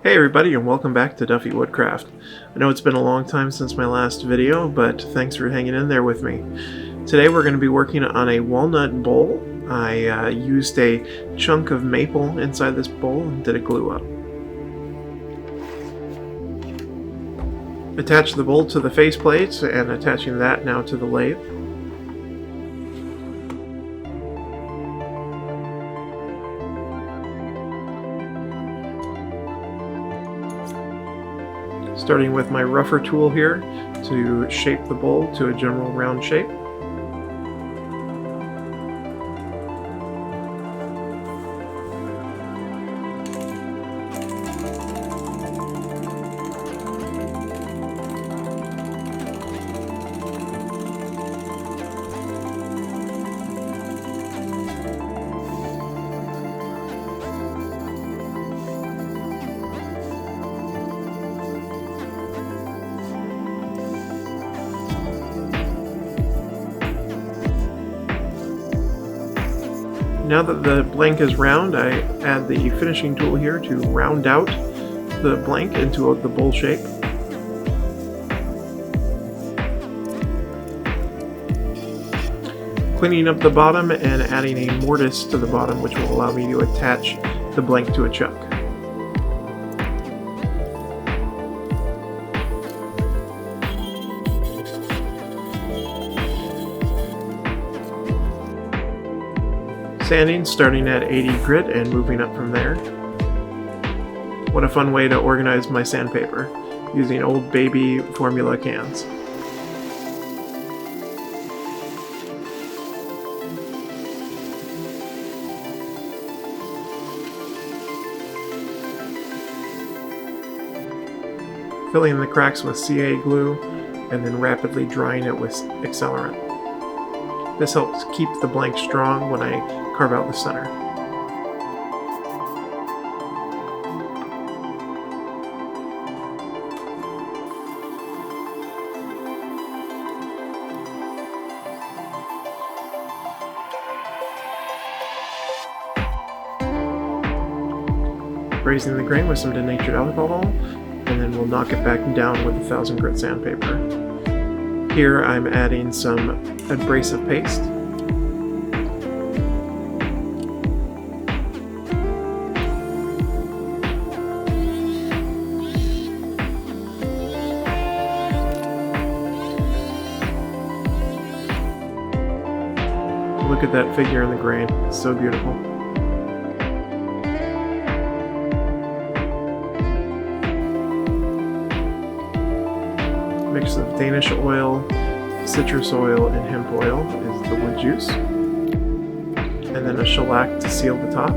Hey everybody, and welcome back to Duffy Woodcraft. I know it's been a long time since my last video, but thanks for hanging in there with me. Today we're going to be working on a walnut bowl. I used a chunk of maple inside this bowl and did a glue up. Attach the bowl to the faceplate and attaching that now to the lathe. Starting with my rougher tool here to shape the bowl to a general round shape. Now that the blank is round, I add the finishing tool here to round out the blank into the bowl shape. Cleaning up the bottom and adding a mortise to the bottom, which will allow me to attach the blank to a chuck. Sanding, starting at 80 grit and moving up from there. What a fun way to organize my sandpaper, using old baby formula cans. Filling the cracks with CA glue and then rapidly drying it with accelerant. This helps keep the blank strong when I carve out the center. Raising the grain with some denatured alcohol, and then we'll knock it back down with 1000 grit sandpaper. Here I'm adding some abrasive paste. Look at that figure in the grain, it's so beautiful. Mix of Danish oil, citrus oil, and hemp oil is the wood juice. And then a shellac to seal the top.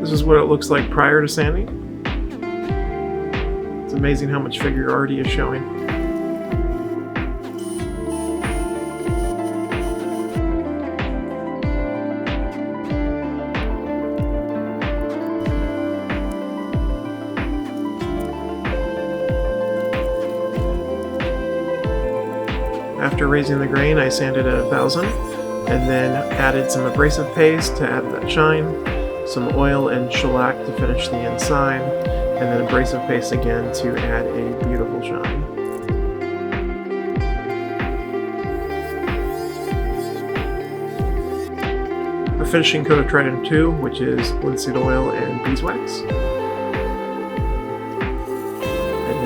This is what it looks like prior to sanding. It's amazing how much figure already is showing. After raising the grain, I sanded at 1000 and then added some abrasive paste to add that shine, some oil and shellac to finish the inside, and then abrasive paste again to add a beautiful shine. A finishing coat of Trident 2, which is linseed oil and beeswax. And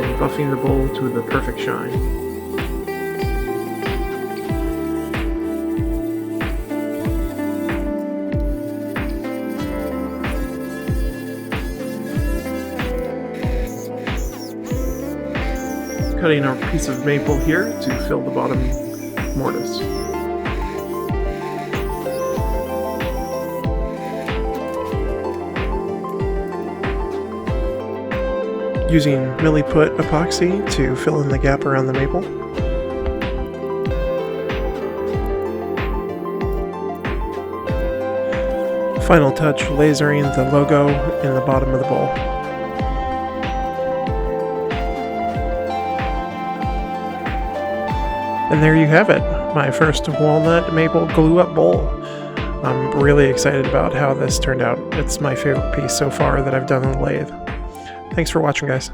then buffing the bowl to the perfect shine. cutting a piece of maple here to fill the bottom mortise. Using milliput epoxy to fill in the gap around the maple. Final touch, lasering the logo in the bottom of the bowl. And there you have it, my first walnut maple glue-up bowl. I'm really excited about how this turned out. It's my favorite piece so far that I've done on the lathe. Thanks for watching, guys.